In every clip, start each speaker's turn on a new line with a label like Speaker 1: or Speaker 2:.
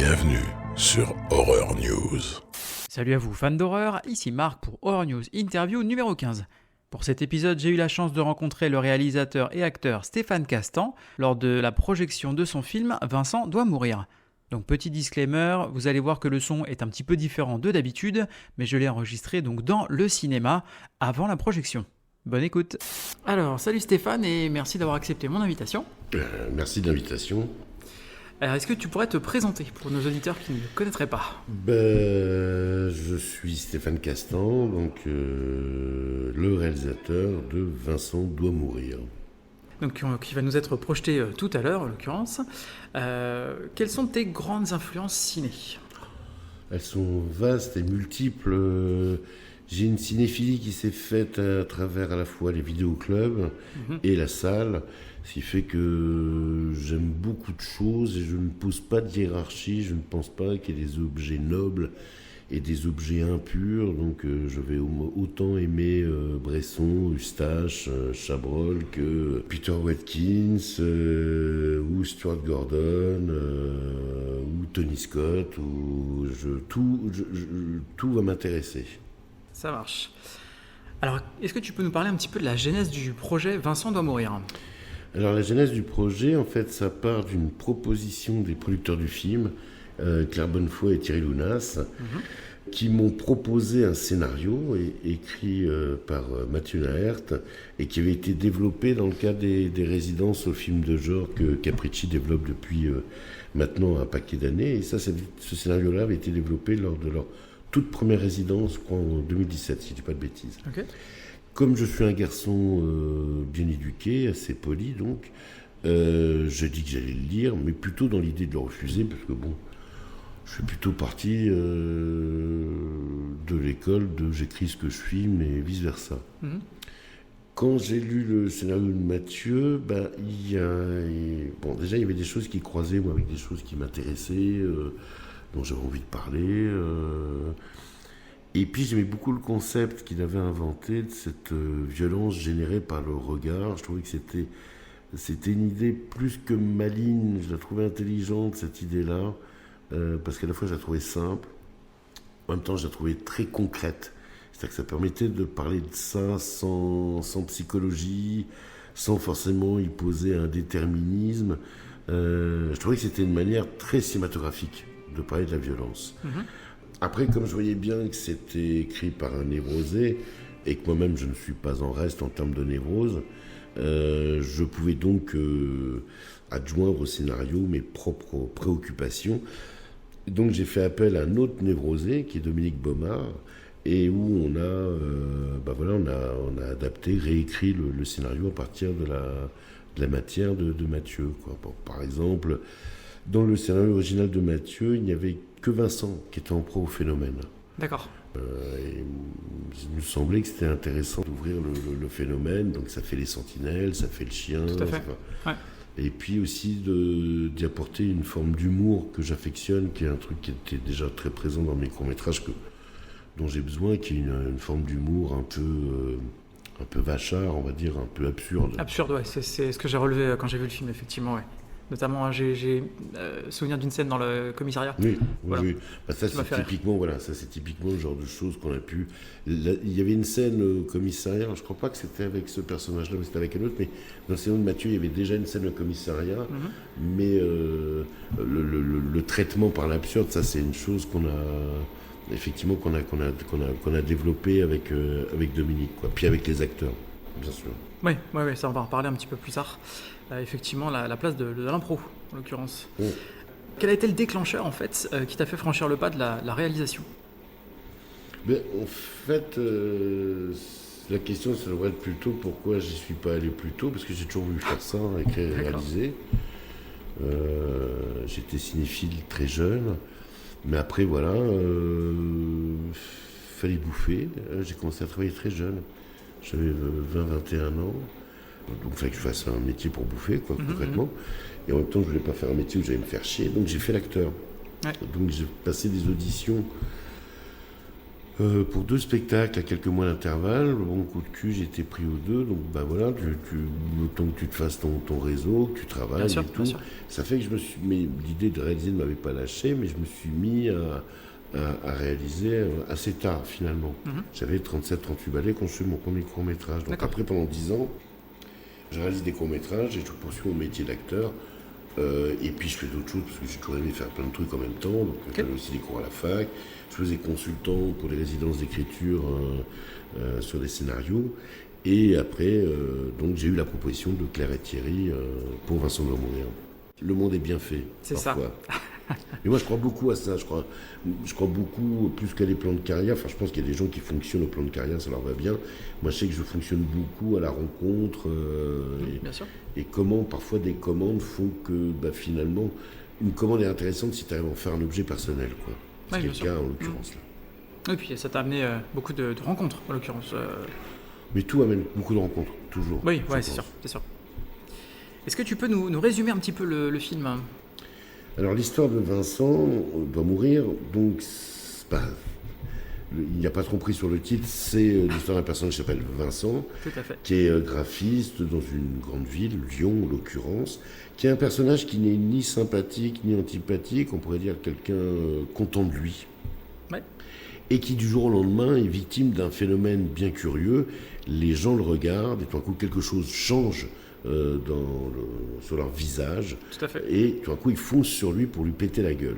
Speaker 1: Bienvenue sur Horror News.
Speaker 2: Salut à vous fans d'horreur, ici Marc pour Horror News Interview numéro 15. Pour cet épisode, j'ai eu la chance de rencontrer le réalisateur et acteur Stéphane Castan lors de la projection de son film Vincent doit mourir. Donc petit disclaimer, vous allez voir que le son est un petit peu différent de d'habitude, mais je l'ai enregistré donc dans le cinéma avant la projection. Bonne écoute. Alors, salut Stéphane et merci d'avoir accepté mon invitation.
Speaker 3: Merci de l'invitation.
Speaker 2: Alors, est-ce que tu pourrais te présenter pour nos auditeurs qui ne le connaîtraient pas ?
Speaker 3: Je suis Stéphane Castan, donc le réalisateur de Vincent doit mourir.
Speaker 2: Donc, qui va nous être projeté tout à l'heure, en l'occurrence. Quelles sont tes grandes influences ciné ?
Speaker 3: Elles sont vastes et multiples. J'ai une cinéphilie qui s'est faite à travers à la fois les vidéoclubs et la salle, ce qui fait que j'aime beaucoup de choses et je ne pose pas de hiérarchie. Je ne pense pas qu'il y ait des objets nobles et des objets impurs. Donc je vais autant aimer Bresson, Eustache, Chabrol que Peter Watkins ou Stuart Gordon ou Tony Scott. Tout va m'intéresser.
Speaker 2: Ça marche. Alors, est-ce que tu peux nous parler un petit peu de la genèse du projet Vincent doit mourir ?
Speaker 3: Alors, la genèse du projet, en fait, ça part d'une proposition des producteurs du film, Claire Bonnefoy et Thierry Lounas, qui m'ont proposé un scénario écrit par Mathieu Naert et qui avait été développé dans le cadre des résidences au film de genre que Capricci développe depuis maintenant un paquet d'années. Et ça, ce scénario-là avait été développé lors de leur toute première résidence, je crois, en 2017, si je ne dis pas de bêtises.
Speaker 2: Okay.
Speaker 3: Comme je suis un garçon bien éduqué, assez poli, donc, j'ai dit que j'allais le lire, mais plutôt dans l'idée de le refuser, parce que bon, je suis plutôt parti de l'école de j'écris ce que je suis, mais vice-versa. Quand j'ai lu le scénario de Mathieu, déjà il y avait des choses qui croisaient, moi, avec des choses qui m'intéressaient, dont j'avais envie de parler. Et puis j'aimais beaucoup le concept qu'il avait inventé de cette violence générée par le regard. Je trouvais que c'était une idée plus que maligne. Je la trouvais intelligente, cette idée-là, parce qu'à la fois je la trouvais simple, en même temps je la trouvais très concrète. C'est-à-dire que ça permettait de parler de ça sans psychologie, sans forcément y poser un déterminisme. Je trouvais que c'était une manière très cinématographique de parler de la violence. Après, comme je voyais bien que c'était écrit par un névrosé et que moi-même je ne suis pas en reste en termes de névrose, je pouvais donc adjoindre au scénario mes propres préoccupations. Donc j'ai fait appel à un autre névrosé qui est Dominique Baumard et où on a adapté, réécrit le scénario à partir de la matière de Mathieu, quoi. Bon, par exemple, dans le scénario original de Mathieu, il n'y avait que Vincent qui était en proie au phénomène.
Speaker 2: D'accord.
Speaker 3: Et il nous semblait que c'était intéressant d'ouvrir le phénomène. Donc ça fait les sentinelles, ça fait le chien.
Speaker 2: Tout à fait. Ouais.
Speaker 3: Et puis aussi d'y apporter une forme d'humour que j'affectionne, qui est un truc qui était déjà très présent dans mes courts-métrages, dont j'ai besoin, qui est une forme d'humour un peu vachard, on va dire, un peu absurde.
Speaker 2: Absurde, ouais. C'est ce que j'ai relevé quand j'ai vu le film, effectivement, ouais. Notamment, j'ai souvenir d'une scène dans le commissariat.
Speaker 3: Oui,
Speaker 2: voilà.
Speaker 3: oui. Ça c'est typiquement le genre de choses qu'on a pu... Il y avait une scène au commissariat, je ne crois pas que c'était avec ce personnage-là, mais c'était avec un autre, mais dans le scénario de Mathieu, il y avait déjà une scène au commissariat, mais le traitement par l'absurde, ça c'est une chose qu'on a développé avec Dominique, quoi. Puis avec les acteurs, bien sûr.
Speaker 2: Oui, ça on va en reparler un petit peu plus tard. Effectivement, la place de l'impro, en l'occurrence. Quel a été le déclencheur, en fait, qui t'a fait franchir le pas de la réalisation ?
Speaker 3: En fait, la question, ça devrait être plutôt pourquoi j'y suis pas allé plus tôt, parce que j'ai toujours voulu faire ça, écrire et réaliser. J'étais cinéphile très jeune, mais après, voilà, fallait bouffer. J'ai commencé à travailler très jeune. J'avais 20-21 ans. Donc il fallait que je fasse un métier pour bouffer, quoi, concrètement. Et en même temps, je voulais pas faire un métier où j'allais me faire chier. Donc j'ai fait l'acteur. Ouais. Donc j'ai passé des auditions Pour 2 spectacles à quelques mois d'intervalle. Bon, coup de cul, j'ai été pris aux 2. Donc, voilà, le temps que tu te fasses ton réseau, que tu travailles et tout. Ça fait que je me suis. Mais l'idée de réaliser ne m'avait pas lâché, mais je me suis mis à réaliser assez tard, finalement. J'avais 37-38 ballets quand je fais mon premier court-métrage. Donc, après, pendant 10 ans, je réalise des courts-métrages et je poursuis mon métier d'acteur. Et puis je fais d'autres choses parce que j'ai toujours aimé faire plein de trucs en même temps. Donc j'avais aussi des cours à la fac. Je faisais consultant pour les résidences d'écriture sur des scénarios. Et après, donc j'ai eu la proposition de Claire et Thierry pour Vincent doit mourir. Le monde est bien fait.
Speaker 2: C'est
Speaker 3: parfois.
Speaker 2: ça.
Speaker 3: Mais moi je crois beaucoup à ça. Je crois beaucoup plus qu'à des plans de carrière. Enfin, je pense qu'il y a des gens qui fonctionnent au plan de carrière, ça leur va bien. Moi je sais que je fonctionne beaucoup à la rencontre.
Speaker 2: Bien sûr.
Speaker 3: Et comment parfois des commandes font que finalement une commande est intéressante si tu arrives à en faire un objet personnel, quoi. C'est le cas en l'occurrence là.
Speaker 2: Et puis ça t'a amené beaucoup de rencontres en l'occurrence.
Speaker 3: Mais tout amène beaucoup de rencontres, toujours.
Speaker 2: Oui, ouais, c'est sûr. Est-ce que tu peux nous résumer un petit peu le film ?
Speaker 3: Alors l'histoire de Vincent doit mourir, donc il n'y a pas tromperie sur le titre, c'est l'histoire d'un personnage qui s'appelle Vincent, qui est graphiste dans une grande ville, Lyon en l'occurrence, qui est un personnage qui n'est ni sympathique ni antipathique, on pourrait dire quelqu'un content de lui.
Speaker 2: Ouais.
Speaker 3: Et qui du jour au lendemain est victime d'un phénomène bien curieux. Les gens le regardent et tout d'un coup quelque chose change sur leur visage.
Speaker 2: Tout à fait.
Speaker 3: Et tout d'un coup ils foncent sur lui pour lui péter la gueule.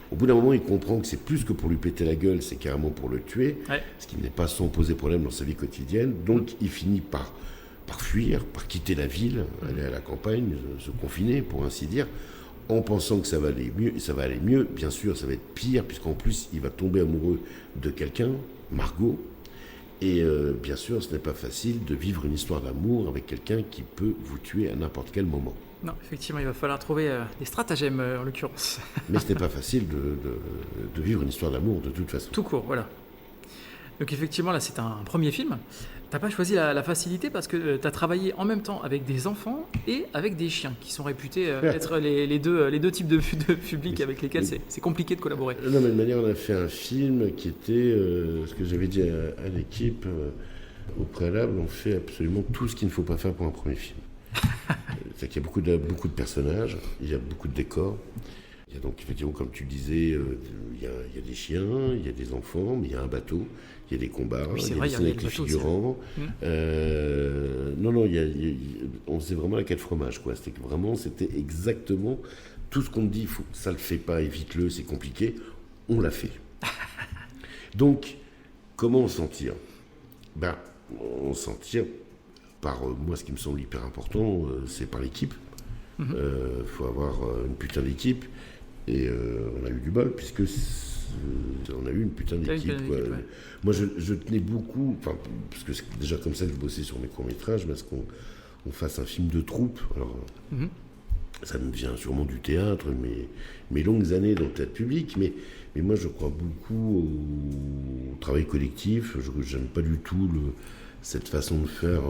Speaker 3: Au bout d'un moment il comprend que c'est plus que pour lui péter la gueule, c'est carrément pour le tuer, ce qui n'est pas sans poser problème dans sa vie quotidienne. Donc il finit par fuir, par quitter la ville, aller à la campagne, se confiner pour ainsi dire, en pensant que ça va aller mieux. Et ça va aller mieux, bien sûr ça va être pire, puisqu'en plus il va tomber amoureux de quelqu'un, Margot. Et bien sûr, ce n'est pas facile de vivre une histoire d'amour avec quelqu'un qui peut vous tuer à n'importe quel moment.
Speaker 2: Non, effectivement, il va falloir trouver des stratagèmes en l'occurrence.
Speaker 3: Mais ce n'est pas facile de vivre une histoire d'amour de toute façon.
Speaker 2: Tout court, voilà. Donc effectivement, là, c'est un premier film. T'as pas choisi la facilité parce que tu as travaillé en même temps avec des enfants et avec des chiens qui sont réputés être les deux types de publics avec lesquels c'est compliqué de collaborer.
Speaker 3: Non, mais de manière, on a fait un film qui était, ce que j'avais dit à l'équipe au préalable, on fait absolument tout ce qu'il ne faut pas faire pour un premier film. C'est qu'il y a beaucoup de personnages, il y a beaucoup de décors. Il y a donc effectivement, comme tu disais, il y a des chiens, il y a des enfants, mais il y a un bateau, il y a des combats, il y a des scènes avec les figurants. On faisait vraiment la 4 fromages, quoi. C'était exactement tout ce qu'on te dit, ça le fait pas, évite-le, c'est compliqué, on l'a fait. Donc, comment on s'en tire ? On s'en tire par, moi ce qui me semble hyper important, c'est par l'équipe. Faut avoir une putain d'équipe. Et on a eu du bol, puisque on a eu une putain d'équipe. Moi, je tenais beaucoup, parce que c'est déjà comme ça que je bossais sur mes courts-métrages, mais à ce qu'on fasse un film de troupe. Alors, ça me vient sûrement du théâtre, mes longues années dans le théâtre public, mais moi, je crois beaucoup au travail collectif. Je n'aime pas du tout cette façon de faire,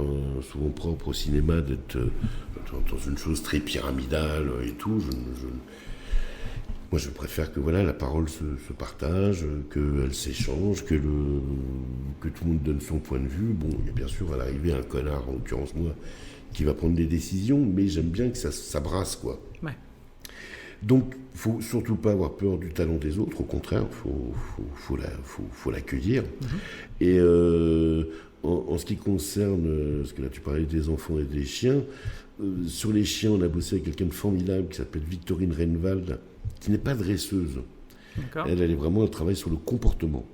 Speaker 3: souvent propre au cinéma, d'être dans une chose très pyramidale et tout. Moi, je préfère que la parole se partage, qu'elle s'échange, que tout le monde donne son point de vue. Bon, il y a bien sûr à l'arrivée un connard, en l'occurrence moi, qui va prendre des décisions, mais j'aime bien que ça brasse, quoi. Ouais. Donc, faut surtout pas avoir peur du talent des autres. Au contraire, faut l'accueillir. Et en ce qui concerne, parce que là tu parlais des enfants et des chiens, sur les chiens, on a bossé avec quelqu'un de formidable qui s'appelle Victorine Reinwald, qui n'est pas dresseuse. Elle travaille sur le comportement.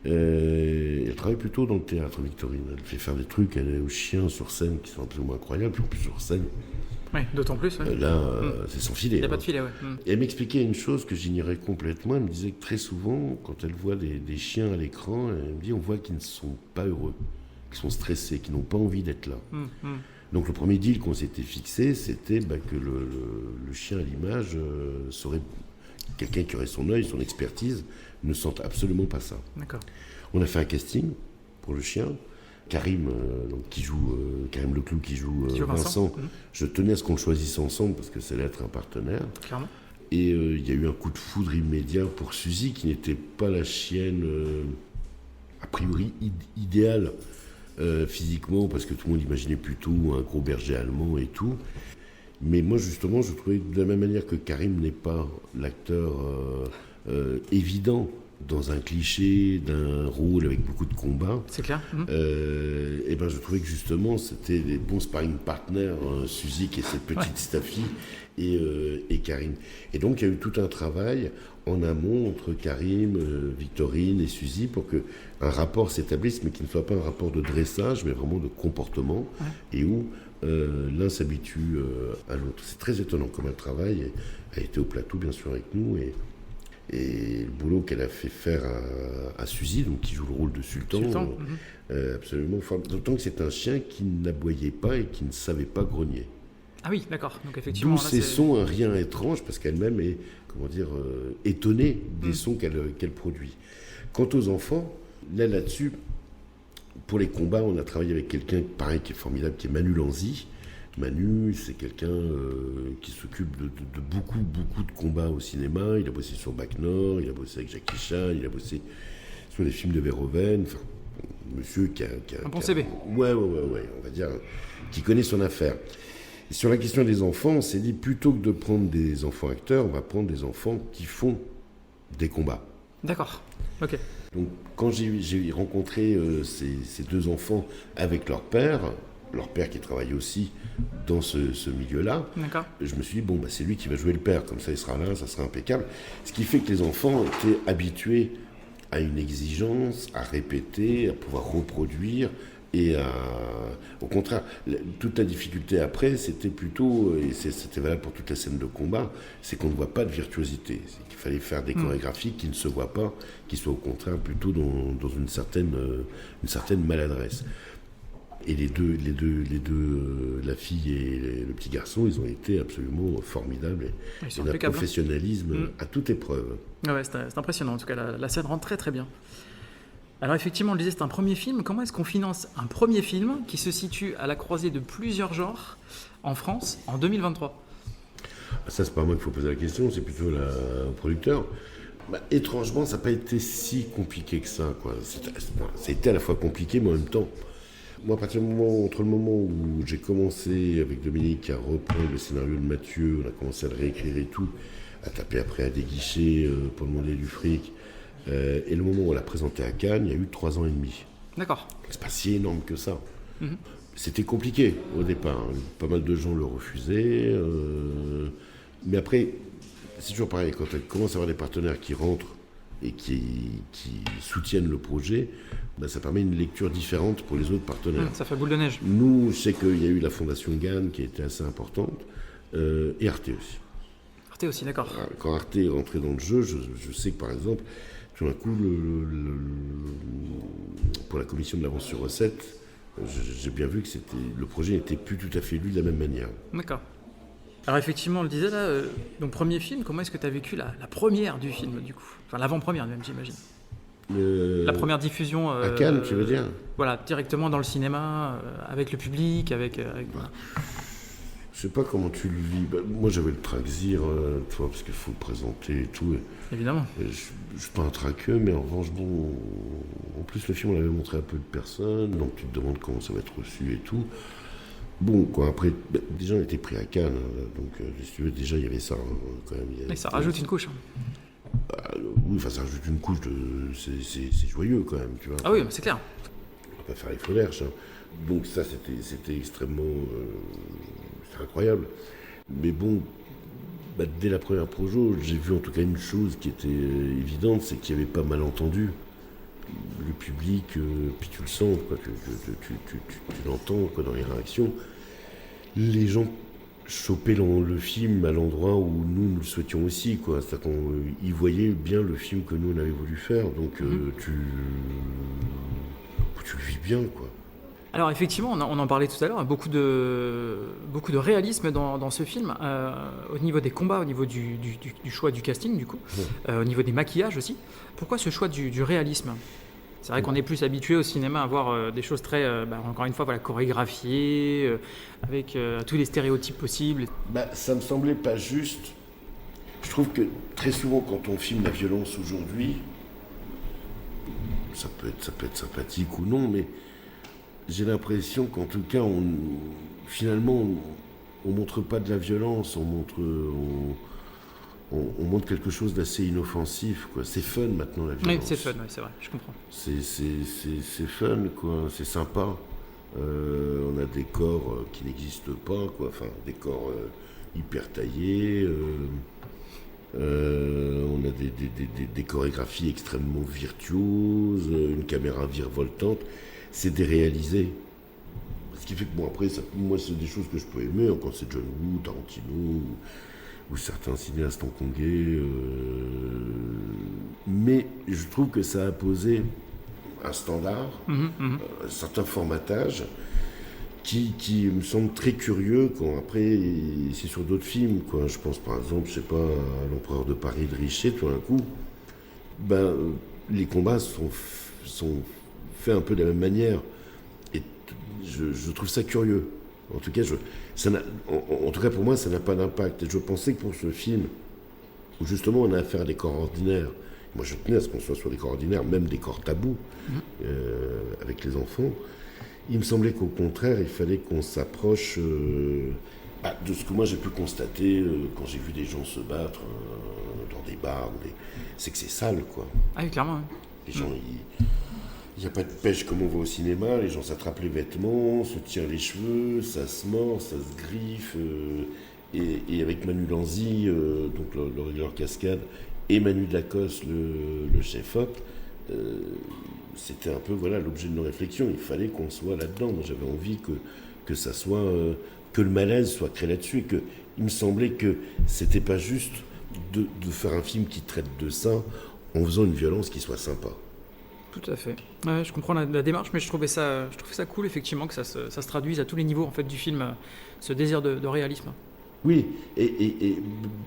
Speaker 3: Elle travaille plutôt dans le théâtre, Victorine. Elle fait faire des trucs aux chiens sur scène qui sont absolument incroyables. Puis en plus sur scène,
Speaker 2: d'autant plus.
Speaker 3: Là, c'est son filet.
Speaker 2: Il n'y a pas de filet,
Speaker 3: Et elle m'expliquait une chose que j'ignorais complètement. Elle me disait que très souvent, quand elle voit des chiens à l'écran, elle me dit on voit qu'ils ne sont pas heureux, qu'ils sont stressés, qu'ils n'ont pas envie d'être là. Donc le premier deal qu'on s'était fixé, c'était que le chien à l'image serait quelqu'un qui aurait son œil, son expertise, ne sente absolument pas ça. D'accord. On a fait un casting pour le chien. Karim, Karim Leclou qui joue Vincent. Je tenais à ce qu'on le choisisse ensemble parce que ça allait être un partenaire. Clairement. Et il y a eu un coup de foudre immédiat pour Suzy, qui n'était pas la chienne a priori idéal physiquement, parce que tout le monde imaginait plutôt un gros berger allemand et tout. Mais moi, justement, je trouvais de la même manière que Karim n'est pas l'acteur évident dans un cliché d'un rôle avec beaucoup de combats.
Speaker 2: C'est clair.
Speaker 3: Et ben, je trouvais que justement, c'était des bons sparring partners, Suzy et cette petite Staffy et Karim. Et donc, il y a eu tout un travail en amont entre Karim, Victorine et Suzy pour qu'un rapport s'établisse, mais qui ne soit pas un rapport de dressage, mais vraiment de comportement, et où l'un s'habitue à l'autre. C'est très étonnant comme un travail. Elle a été au plateau, bien sûr, avec nous, et le boulot qu'elle a fait faire à Suzy, donc qui joue le rôle de Sultan. Absolument fort. D'autant que c'est un chien qui n'aboyait pas et qui ne savait pas grogner.
Speaker 2: Ah oui, d'accord. Donc effectivement,
Speaker 3: d'où ces sons, un rien étrange, parce qu'elle-même est, étonnée des sons qu'elle produit. Quant aux enfants, là-dessus, pour les combats, on a travaillé avec quelqu'un, pareil, qui est formidable, qui est Manu Lanzi. Manu, c'est quelqu'un qui s'occupe de beaucoup de combats au cinéma. Il a bossé sur Bac Nord, il a bossé avec Jackie Chan, il a bossé sur les films de Verhoeven. Enfin, monsieur qui a
Speaker 2: un bon CV.
Speaker 3: Ouais, on va dire, qui connaît son affaire. Et sur la question des enfants, on s'est dit, plutôt que de prendre des enfants acteurs, on va prendre des enfants qui font des combats.
Speaker 2: D'accord, ok.
Speaker 3: Donc, quand j'ai rencontré ces deux enfants avec leur père qui travaille aussi dans ce milieu-là,
Speaker 2: d'accord.
Speaker 3: Je me suis dit, c'est lui qui va jouer le père, comme ça il sera là, ça sera impeccable. Ce qui fait que les enfants étaient habitués à une exigence, à répéter, à pouvoir reproduire, et au contraire, toute la difficulté après, c'était plutôt, et c'était valable pour toute la scène de combat, c'est qu'on ne voit pas de virtuosité. C'est qu'il fallait faire des chorégraphies qui ne se voient pas, qui soient au contraire plutôt dans une certaine maladresse. Et les deux, la fille et le petit garçon, ils ont été absolument formidables et d'un professionnalisme à toute épreuve.
Speaker 2: Ouais, c'est impressionnant. En tout cas, la scène rentre très très bien. Alors effectivement, on le disait, c'est un premier film. Comment est-ce qu'on finance un premier film qui se situe à la croisée de plusieurs genres en France en 2023 ?
Speaker 3: Ça, c'est pas moi qu'il faut poser la question, c'est plutôt au producteur. Étrangement, ça n'a pas été si compliqué que ça, quoi. Ça a été à la fois compliqué, mais en même temps. Moi, à partir du moment, entre le moment où j'ai commencé avec Dominique à reprendre le scénario de Mathieu, on a commencé à le réécrire et tout, à taper après à des guichets pour demander du fric, et le moment où on l'a présenté à Cannes, il y a eu 3 ans et demi.
Speaker 2: D'accord.
Speaker 3: C'est pas si énorme que ça. C'était compliqué au départ. Pas mal de gens le refusaient. Mais après, c'est toujours pareil. Quand on commence à avoir des partenaires qui rentrent et qui soutiennent le projet, ça permet une lecture différente pour les autres partenaires.
Speaker 2: Ça fait boule de neige.
Speaker 3: Nous, je sais qu'il y a eu la Fondation Gann qui a été assez importante, et Arte aussi.
Speaker 2: Arte aussi, d'accord.
Speaker 3: Quand Arte est rentré dans le jeu, je sais que par exemple, tout d'un coup, pour la commission de l'avance sur recette, j'ai bien vu que le projet n'était plus tout à fait lu de la même manière.
Speaker 2: D'accord. Alors effectivement, on le disait là, donc premier film, comment est-ce que tu as vécu la première du film du coup ? Enfin l'avant-première même, j'imagine. La première diffusion...
Speaker 3: à Cannes, tu veux dire ?
Speaker 2: Voilà, directement dans le cinéma, avec le public, avec voilà.
Speaker 3: Je sais pas comment tu le vis. Moi j'avais le Traxir, parce qu'il faut le présenter et tout.
Speaker 2: Évidemment.
Speaker 3: Je suis pas un traqueux, mais en revanche, en plus le film on l'avait montré à peu de personnes, donc tu te demandes comment ça va être reçu et tout. Après, déjà on était pris à Cannes, donc si tu veux, déjà il y avait ça quand même.
Speaker 2: Et ça rajoute une couche.
Speaker 3: Oui, ça rajoute une couche c'est joyeux quand même, tu vois.
Speaker 2: Ah oui, c'est clair.
Speaker 3: On va pas faire les folerches. Donc ça, c'était extrêmement... c'est incroyable. Mais dès la première projo, j'ai vu en tout cas une chose qui était évidente, c'est qu'il n'y avait pas malentendu. Le public, puis tu le sens, quoi, tu l'entends quoi, dans les réactions. Les gens chopaient le film à l'endroit où nous le souhaitions aussi, quoi. C'est-à-dire qu'ils voyaient bien le film que nous on avait voulu faire, donc tu le vis bien, quoi.
Speaker 2: Alors effectivement, on en parlait tout à l'heure, beaucoup de réalisme dans ce film, au niveau des combats, au niveau du choix du casting du coup, au niveau des maquillages aussi. Pourquoi ce choix du réalisme ? C'est vrai qu'on est plus habitué au cinéma à voir des choses très, encore une fois, chorégraphiées, avec tous les stéréotypes possibles.
Speaker 3: Ça me semblait pas juste. Je trouve que très souvent, quand on filme la violence aujourd'hui, ça peut être sympathique ou non, mais j'ai l'impression qu'en tout cas, finalement, on montre pas de la violence, on montre quelque chose d'assez inoffensif, quoi. C'est fun maintenant, la violence.
Speaker 2: Oui, c'est fun, c'est vrai, je comprends.
Speaker 3: C'est fun, quoi. C'est sympa. On a des corps qui n'existent pas, quoi. Enfin, des corps hyper taillés. On a des chorégraphies extrêmement virtuoses, une caméra virevoltante. C'est déréalisé. Ce qui fait que, bon, après, moi, c'est des choses que je peux aimer, quand c'est John Woo, Tarantino, ou certains cinéastes hongkongais. Mais je trouve que ça a posé un standard, un certain formatage, qui me semble très curieux quand après, c'est sur d'autres films, quoi. Je pense par exemple, je sais pas, à L'Empereur de Paris de Richer, tout d'un coup, les combats sont faits un peu de la même manière. Et je trouve ça curieux. En tout cas, en tout cas pour moi, ça n'a pas d'impact. Et je pensais que pour ce film, où justement on a affaire à des corps ordinaires, moi je tenais à ce qu'on soit sur des corps ordinaires, même des corps tabous, avec les enfants, il me semblait qu'au contraire, il fallait qu'on s'approche de ce que moi j'ai pu constater quand j'ai vu des gens se battre dans des bars. C'est que c'est sale, quoi.
Speaker 2: Ah oui, clairement.
Speaker 3: Les gens, il n'y a pas de pêche comme on voit au cinéma, les gens s'attrapent les vêtements, se tirent les cheveux, ça se mord, ça se griffe. Et avec Manu Lanzi, donc le régleur cascade, et Manu Dacos, le chef-op, c'était un peu l'objet de nos réflexions. Il fallait qu'on soit là-dedans. Moi, j'avais envie que ça soit que le malaise soit créé là-dessus. Et il me semblait que c'était pas juste de faire un film qui traite de ça en faisant une violence qui soit sympa.
Speaker 2: Tout à fait. Ouais, je comprends la démarche, mais je trouvais ça cool effectivement que ça se traduise à tous les niveaux en fait du film, ce désir de réalisme.
Speaker 3: Oui, et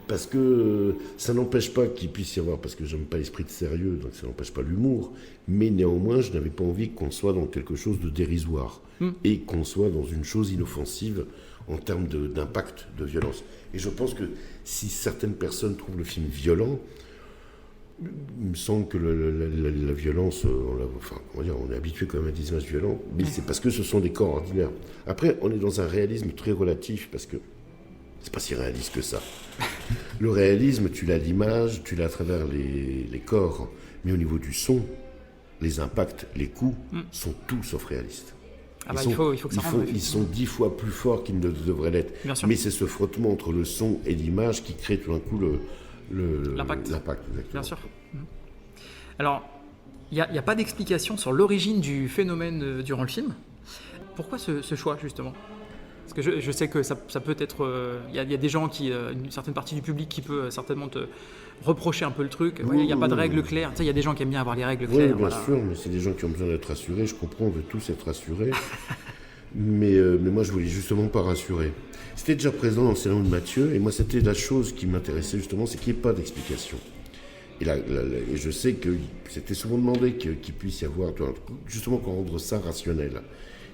Speaker 3: parce que ça n'empêche pas qu'il puisse y avoir, parce que j'aime pas l'esprit de sérieux, donc ça n'empêche pas l'humour, mais néanmoins, je n'avais pas envie qu'on soit dans quelque chose de dérisoire, et qu'on soit dans une chose inoffensive en termes d'impact, de violence. Et je pense que si certaines personnes trouvent le film violent, il me semble que la violence, on est habitué quand même à des images violentes, mais c'est parce que ce sont des corps ordinaires. Après, on est dans un réalisme très relatif, parce que c'est pas si réaliste que ça. Le réalisme, tu l'as à l'image, tu l'as à travers les corps, mais au niveau du son, les impacts, les coups sont tout sauf réalistes.
Speaker 2: Il faut que ça rentre.
Speaker 3: Ils sont 10 fois plus forts qu'ils ne devraient l'être. Mais c'est ce frottement entre le son et l'image qui crée tout d'un coup
Speaker 2: l'impact. Bien sûr. Alors, il n'y a pas d'explication sur l'origine du phénomène durant le film. Pourquoi ce choix, justement ? Parce que je sais que ça peut être... Il y a des gens, une certaine partie du public qui peut certainement te reprocher un peu le truc. Il n'y a pas de règles claires. Tu sais, il y a des gens qui aiment bien avoir les règles claires.
Speaker 3: Oui, bien sûr, mais c'est des gens qui ont besoin d'être rassurés. Je comprends, on veut tous être rassurés. mais moi, je voulais justement pas rassurer. C'était déjà présent dans le scénario de Mathieu, et moi, c'était la chose qui m'intéressait justement, c'est qu'il n'y ait pas d'explication. Et je sais que c'était souvent demandé qu'il puisse y avoir, justement, qu'on rende ça rationnel.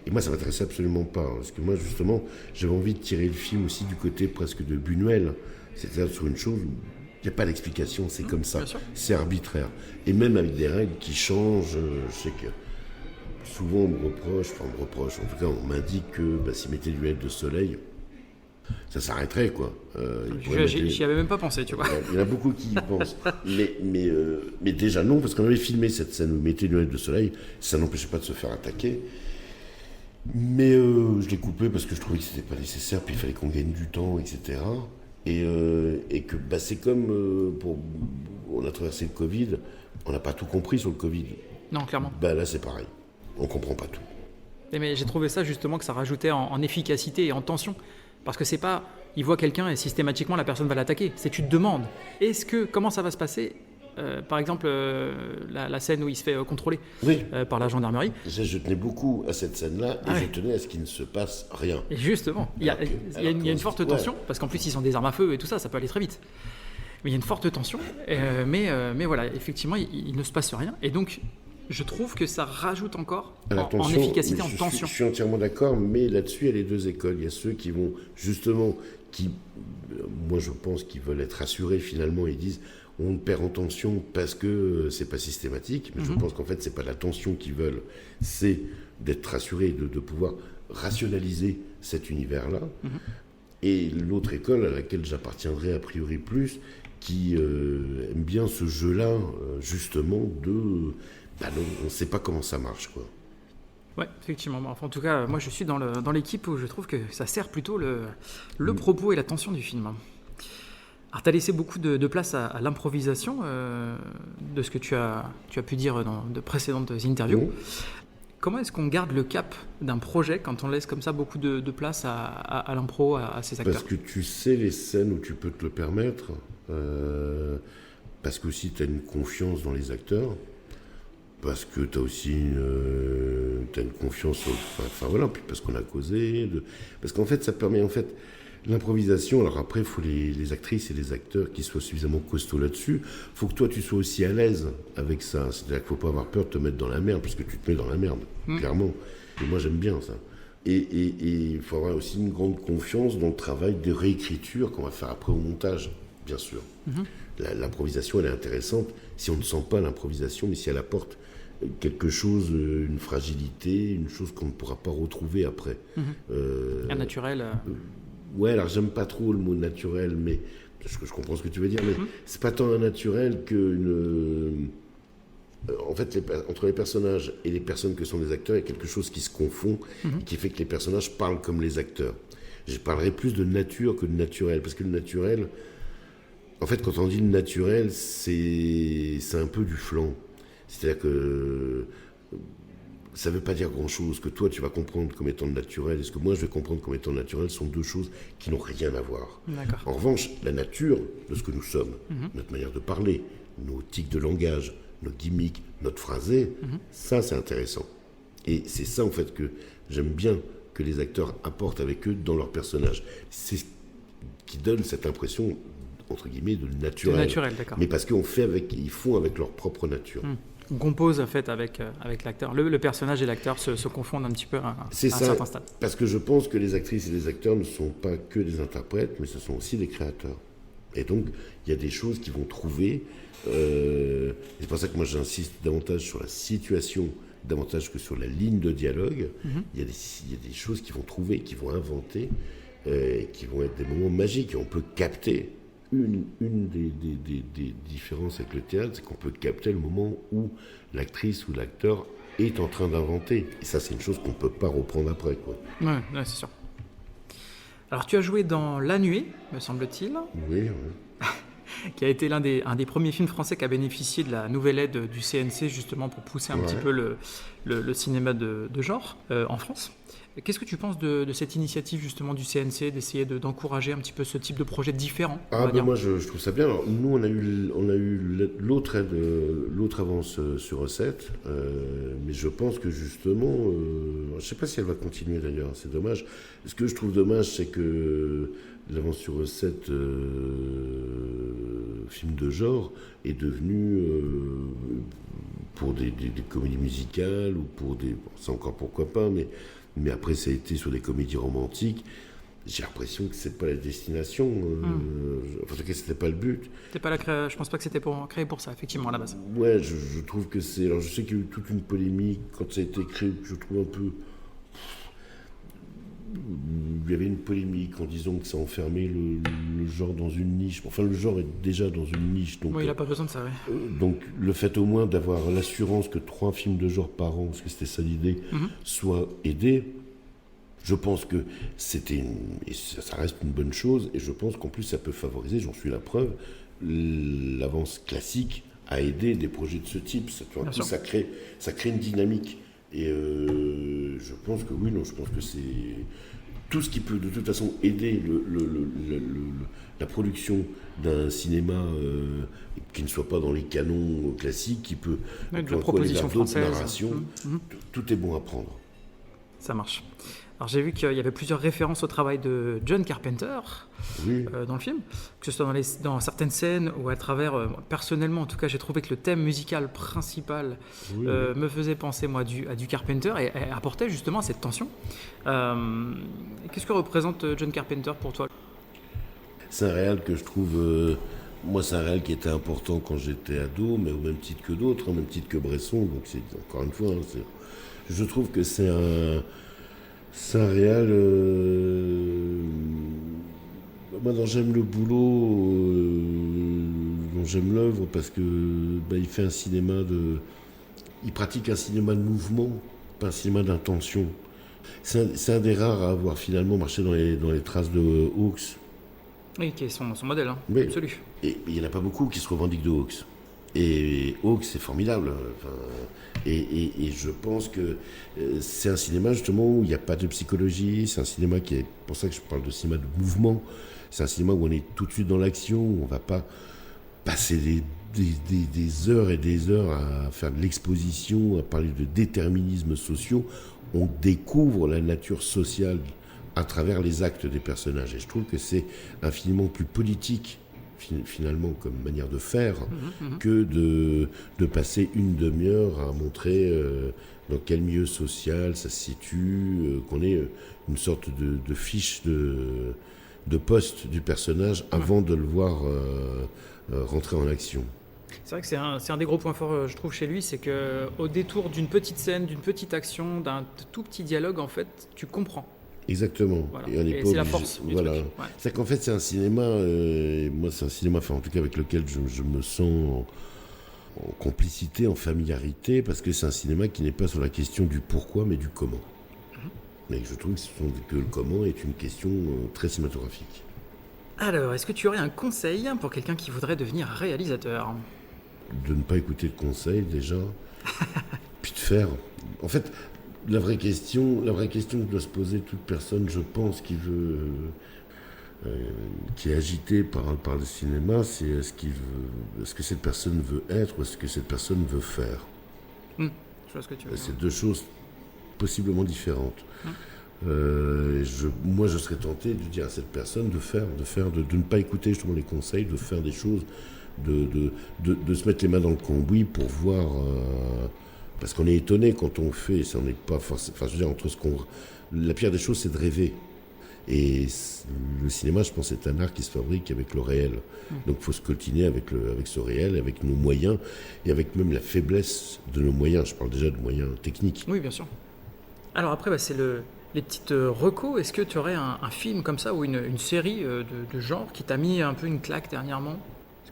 Speaker 3: Et moi, ça m'intéressait absolument pas, parce que moi, justement, j'avais envie de tirer le film aussi du côté presque de Buñuel, c'est-à-dire sur une chose où il n'y a pas d'explication, c'est comme ça, c'est arbitraire. Et même avec des règles qui changent, je sais que souvent on me reproche, en tout cas on m'indique que s'ils mettaient des lunettes de soleil, ça s'arrêterait, quoi.
Speaker 2: J'y avais même pas pensé, tu vois.
Speaker 3: Il y en a beaucoup qui y pensent. Mais déjà non, parce qu'on avait filmé cette scène où ils mettaient des lunettes de soleil, ça n'empêchait pas de se faire attaquer. Mais je l'ai coupé parce que je trouvais que c'était pas nécessaire, puis il fallait qu'on gagne du temps, etc. Et que c'est comme on a traversé le Covid, on n'a pas tout compris sur le Covid.
Speaker 2: Non, clairement.
Speaker 3: Là c'est pareil, on comprend pas tout.
Speaker 2: Mais j'ai trouvé ça justement que ça rajoutait en efficacité et en tension. Parce que c'est pas, il voit quelqu'un et systématiquement la personne va l'attaquer. C'est tu te demandes, comment ça va se passer ? Par exemple, la scène où il se fait contrôler par la gendarmerie.
Speaker 3: Je tenais beaucoup à cette scène-là et je tenais à ce qu'il ne se passe rien.
Speaker 2: Et justement, il y a une forte tension, parce qu'en plus ils ont des armes à feu et tout ça, ça peut aller très vite. Mais il y a une forte tension, mais voilà, effectivement, il ne se passe rien. Et donc, je trouve que ça rajoute encore en efficacité, en tension.
Speaker 3: Je suis entièrement d'accord, mais là-dessus, il y a les deux écoles. Il y a ceux qui vont justement, moi je pense qu'ils veulent être rassurés finalement, et disent on perd en tension parce que c'est pas systématique, mais je pense qu'en fait c'est pas la tension qu'ils veulent, c'est d'être rassuré, de pouvoir rationaliser cet univers-là. Et l'autre école à laquelle j'appartiendrai a priori plus, qui aime bien ce jeu-là, justement, non, on ne sait pas comment ça marche, quoi.
Speaker 2: Ouais, effectivement. Enfin, en tout cas, moi je suis dans l'équipe où je trouve que ça sert plutôt le propos et la tension du film. Alors, tu as laissé beaucoup de place à l'improvisation, de ce que tu as pu dire dans de précédentes interviews. Comment est-ce qu'on garde le cap d'un projet quand on laisse comme ça beaucoup de place à l'impro, à ses acteurs ?
Speaker 3: Parce que tu sais les scènes où tu peux te le permettre, parce que aussi tu as une confiance dans les acteurs, parce que tu as aussi t'as une confiance, puis parce qu'on a causé, parce qu'en fait ça permet l'improvisation. Alors après il faut les actrices et les acteurs qui soient suffisamment costauds là-dessus. Il faut que toi tu sois aussi à l'aise avec ça, c'est-à-dire qu'il ne faut pas avoir peur de te mettre dans la merde, parce que tu te mets dans la merde, clairement, et moi j'aime bien ça. Et il faut avoir aussi une grande confiance dans le travail de réécriture qu'on va faire après au montage, bien sûr. L'improvisation, elle est intéressante si on ne sent pas l'improvisation, mais si elle apporte quelque chose, une fragilité, une chose qu'on ne pourra pas retrouver après.
Speaker 2: Un naturel.
Speaker 3: Ouais, alors j'aime pas trop le mot naturel, mais je comprends ce que tu veux dire, mais c'est pas tant un naturel qu'une... En fait, entre les personnages et les personnes que sont les acteurs, il y a quelque chose qui se confond, qui fait que les personnages parlent comme les acteurs. Je parlerai plus de nature que de naturel, parce que le naturel, en fait, quand on dit le naturel, c'est un peu du flan. C'est-à-dire que ça ne veut pas dire grand-chose, que toi tu vas comprendre comme étant naturel, et ce que moi je vais comprendre comme étant naturel sont deux choses qui n'ont rien à voir.
Speaker 2: D'accord.
Speaker 3: En revanche, la nature de ce que nous sommes, notre manière de parler, nos tics de langage, nos gimmicks, notre phrasé, ça c'est intéressant. Et c'est ça en fait que j'aime bien que les acteurs apportent avec eux dans leur personnage. C'est ce qui donne cette impression, entre guillemets, de naturel.
Speaker 2: De naturel, d'accord.
Speaker 3: Mais parce qu'ils font avec leur propre nature.
Speaker 2: On compose en fait avec l'acteur. Le personnage et l'acteur se confondent un petit peu à un certain stade.
Speaker 3: Parce que je pense que les actrices et les acteurs ne sont pas que des interprètes, mais ce sont aussi des créateurs. Et donc, il y a des choses qu'ils vont trouver. C'est pour ça que moi j'insiste davantage sur la situation, davantage que sur la ligne de dialogue. Il y a des choses qu'ils vont trouver, qu'ils vont inventer, qui vont être des moments magiques. Et on peut capter. Une des différences avec le théâtre, c'est qu'on peut capter le moment où l'actrice ou l'acteur est en train d'inventer. Et ça, c'est une chose qu'on ne peut pas reprendre après, quoi.
Speaker 2: Ouais, c'est sûr. Alors, tu as joué dans La Nuée, me semble-t-il.
Speaker 3: Oui.
Speaker 2: Qui a été un des premiers films français qui a bénéficié de la nouvelle aide du CNC, justement, pour pousser un petit peu le cinéma de genre en France. Qu'est-ce que tu penses de cette initiative justement du CNC d'essayer d'encourager un petit peu ce type de projet différent?
Speaker 3: Moi je trouve ça bien. Alors, nous on a eu l'autre avance sur recette, mais je pense que justement, je ne sais pas si elle va continuer d'ailleurs, c'est dommage. Ce que je trouve dommage, c'est que l'avance sur recette film de genre est devenu pour des comédies musicales ou pour des... c'est encore pourquoi pas, mais après ça a été sur des comédies romantiques. J'ai l'impression que c'est pas la destination. En tout cas, c'était pas le but.
Speaker 2: Je pense pas que c'était créé pour ça, effectivement, à la base.
Speaker 3: Ouais, je trouve que c'est... Alors, je sais qu'il y a eu toute une polémique quand ça a été créé, je trouve un peu... Il y avait une polémique en disant que ça enfermait le genre dans une niche. Enfin, le genre est déjà dans une niche. Donc,
Speaker 2: oui, il n'a pas besoin de ça, oui.
Speaker 3: Donc, le fait au moins d'avoir l'assurance que 3 films de genre par an, parce que c'était ça l'idée, soient aidés, je pense que et ça reste une bonne chose, et je pense qu'en plus ça peut favoriser, j'en suis la preuve, l'avance classique à aider des projets de ce type. Ça crée une dynamique. Et je pense que je pense que c'est tout ce qui peut de toute façon aider la production d'un cinéma qui ne soit pas dans les canons classiques, qui peut
Speaker 2: de la proposition française,
Speaker 3: narration, tout est bon à prendre.
Speaker 2: Ça marche. Alors j'ai vu qu'il y avait plusieurs références au travail de John Carpenter dans le film, que ce soit dans certaines scènes ou à travers, personnellement en tout cas, j'ai trouvé que le thème musical principal me faisait penser moi à du Carpenter et apportait justement cette tension. Qu'est-ce que représente John Carpenter pour toi ?
Speaker 3: C'est un réal que je trouve Moi, c'est un réal qui était important quand j'étais ado, mais au même titre que d'autres, au même titre que Bresson. Donc, c'est encore une fois, je trouve que c'est un réal. Moi, dont j'aime le boulot, dont j'aime l'œuvre, parce que il fait un cinéma il pratique un cinéma de mouvement, pas un cinéma d'intention. C'est un des rares à avoir finalement marché dans les traces de Hawks.
Speaker 2: Oui, qui est son modèle, hein,
Speaker 3: Oui.
Speaker 2: absolu.
Speaker 3: Et il n'y en a pas beaucoup qui se revendiquent de Hawks. Et Hawks, c'est formidable. Enfin, et je pense que c'est un cinéma justement où il n'y a pas de psychologie. C'est un cinéma qui est, pour ça que je parle de cinéma de mouvement. C'est un cinéma où on est tout de suite dans l'action. On ne va pas passer des heures et des heures à faire de l'exposition, à parler de déterminismes sociaux. On découvre la nature sociale à travers les actes des personnages. Et je trouve que c'est infiniment plus politique, finalement, comme manière de faire, que de passer une demi-heure à montrer dans quel milieu social ça se situe, qu'on ait une sorte de fiche de poste du personnage avant de le voir rentrer en action.
Speaker 2: C'est vrai que c'est un des gros points forts, je trouve, chez lui, c'est qu'au détour d'une petite scène, d'une petite action, d'un tout petit dialogue, en fait, tu comprends.
Speaker 3: Exactement.
Speaker 2: Voilà.
Speaker 3: Et
Speaker 2: c'est la force du
Speaker 3: voilà.
Speaker 2: truc. Ouais.
Speaker 3: C'est qu'en fait, c'est un cinéma, moi, c'est un cinéma, enfin, en tout cas, avec lequel je me sens en complicité, en familiarité, parce que c'est un cinéma qui n'est pas sur la question du pourquoi, mais du comment. Et je trouve que le comment est une question très cinématographique.
Speaker 2: Alors, est-ce que tu aurais un conseil pour quelqu'un qui voudrait devenir réalisateur ?
Speaker 3: De ne pas écouter de conseils, déjà, puis de faire. En fait, la vraie question que doit se poser toute personne, je pense, qui est agitée par le cinéma, c'est est-ce que cette personne veut être ou est-ce que cette personne veut faire.
Speaker 2: Je vois ce que tu veux dire.
Speaker 3: C'est deux choses possiblement différentes. Moi, je serais tenté de dire à cette personne de ne pas écouter justement les conseils, de faire des choses, de se mettre les mains dans le cambouis pour voir. Parce qu'on est étonné quand on fait, ça n'est pas forcément. Enfin, je veux dire, la pire des choses, c'est de rêver. Et le cinéma, je pense, c'est un art qui se fabrique avec le réel. Donc, il faut se coltiner avec ce réel, avec nos moyens et avec même la faiblesse de nos moyens. Je parle déjà de moyens techniques.
Speaker 2: Oui, bien sûr. Alors après, c'est les petites recos. Est-ce que tu aurais un film comme ça ou une série de genre qui t'a mis un peu une claque dernièrement ?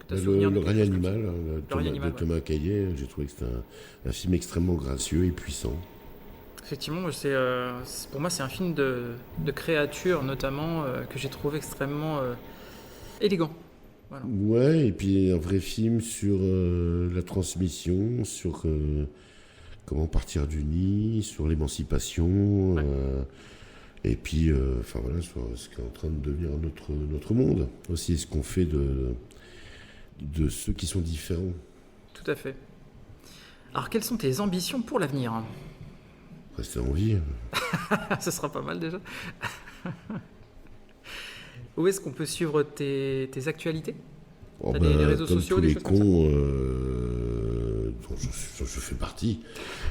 Speaker 3: Le règne animal, de Thomas
Speaker 2: ouais.
Speaker 3: Caillet, j'ai trouvé que c'était un film extrêmement gracieux et puissant.
Speaker 2: Effectivement, pour moi, c'est un film de créatures, notamment, que j'ai trouvé extrêmement élégant. Voilà.
Speaker 3: Ouais, et puis un vrai film sur la transmission, sur comment partir du nid, sur l'émancipation,
Speaker 2: Ouais.
Speaker 3: et puis, voilà, sur ce qui est en train de devenir notre monde. Aussi, ce qu'on fait de ceux qui sont différents.
Speaker 2: Tout à fait. Alors, quelles sont tes ambitions pour l'avenir ?
Speaker 3: Rester en vie.
Speaker 2: Ce sera pas mal déjà. Où est-ce qu'on peut suivre tes actualités ? T'as des réseaux
Speaker 3: comme
Speaker 2: sociaux,
Speaker 3: tous
Speaker 2: des
Speaker 3: les
Speaker 2: choses comme ça
Speaker 3: cons dont je fais partie,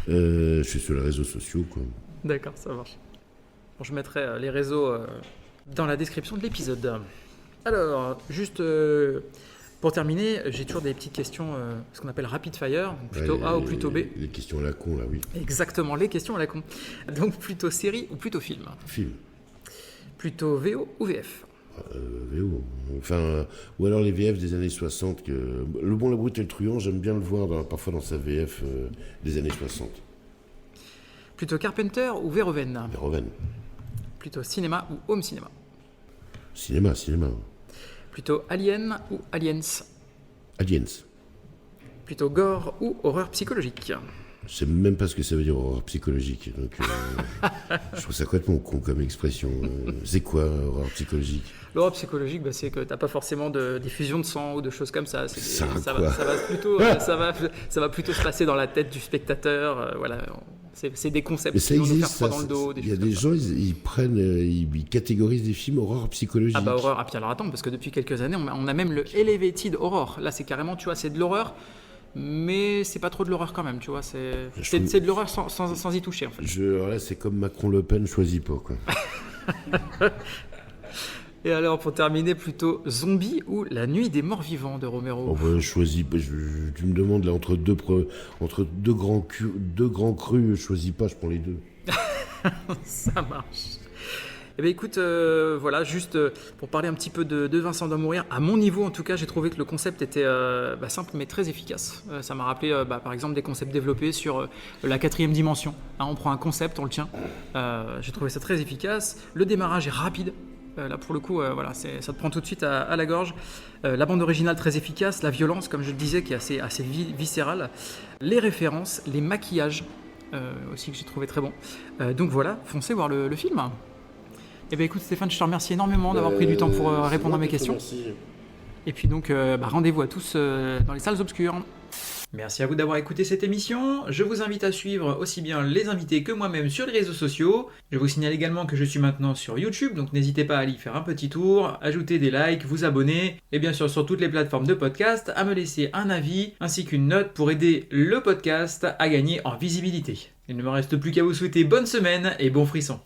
Speaker 3: je suis sur les réseaux sociaux, quoi.
Speaker 2: D'accord, ça marche. Bon, je mettrai les réseaux dans la description de l'épisode. Alors, juste pour terminer, j'ai toujours des petites questions, ce qu'on appelle rapid fire, plutôt A ou plutôt B.
Speaker 3: Les questions à la con, là, oui.
Speaker 2: Exactement, les questions à la con. Donc, plutôt série ou plutôt film ?
Speaker 3: Film.
Speaker 2: Plutôt VO ou VF ?
Speaker 3: VO. Enfin, ou alors les VF des années 60. Le Bon, la Brute et le Truand, j'aime bien le voir parfois dans sa VF des années 60.
Speaker 2: Plutôt Carpenter ou Verhoeven ?
Speaker 3: Verhoeven.
Speaker 2: Plutôt cinéma ou home cinéma ?
Speaker 3: Cinéma.
Speaker 2: Plutôt Alien ou Aliens ?
Speaker 3: Aliens.
Speaker 2: Plutôt gore ou horreur psychologique ?
Speaker 3: Je sais même pas ce que ça veut dire horreur psychologique. Donc, je trouve ça complètement con comme expression. C'est quoi horreur psychologique ?
Speaker 2: L'horreur psychologique, c'est que t'as pas forcément de diffusion de sang ou de choses comme ça. Ça va plutôt se passer dans la tête du spectateur. Voilà, c'est des concepts qui vont nous faire froid dans le dos.
Speaker 3: Il y a des gens, ils catégorisent des films horreur psychologique.
Speaker 2: Ah bah horreur. Ah puis alors attends, parce que depuis quelques années, on a même le elevated horror. Là, c'est carrément, tu vois, c'est de l'horreur. Mais c'est pas trop de l'horreur quand même, tu vois. C'est de l'horreur sans y toucher, en fait.
Speaker 3: Alors là, c'est comme Macron-Le Pen choisit pas, quoi.
Speaker 2: Et alors, pour terminer, plutôt Zombie ou La Nuit des Morts Vivants de Romero?
Speaker 3: Oh ben, tu me demandes là entre deux grands crus, je choisis pas, je prends les deux.
Speaker 2: Ça marche. Eh bien écoute, voilà, juste pour parler un petit peu de Vincent doit mourir, à mon niveau en tout cas, j'ai trouvé que le concept était simple mais très efficace. Ça m'a rappelé par exemple des concepts développés sur la 4e dimension. Hein, on prend un concept, on le tient. J'ai trouvé ça très efficace. Le démarrage est rapide. Là pour le coup, voilà, ça te prend tout de suite à la gorge. La bande originale très efficace, la violence comme je le disais qui est assez viscérale. Les références, les maquillages aussi que j'ai trouvé très bon. Donc voilà, foncez voir le film. Eh bien écoute Stéphane, je te remercie énormément d'avoir pris du temps pour répondre à mes questions.
Speaker 3: Merci.
Speaker 2: Et puis donc rendez-vous à tous dans les salles obscures. Merci à vous d'avoir écouté cette émission. Je vous invite à suivre aussi bien les invités que moi-même sur les réseaux sociaux. Je vous signale également que je suis maintenant sur YouTube, donc n'hésitez pas à aller faire un petit tour, ajouter des likes, vous abonner, et bien sûr sur toutes les plateformes de podcast, à me laisser un avis ainsi qu'une note pour aider le podcast à gagner en visibilité. Il ne me reste plus qu'à vous souhaiter bonne semaine et bon frisson.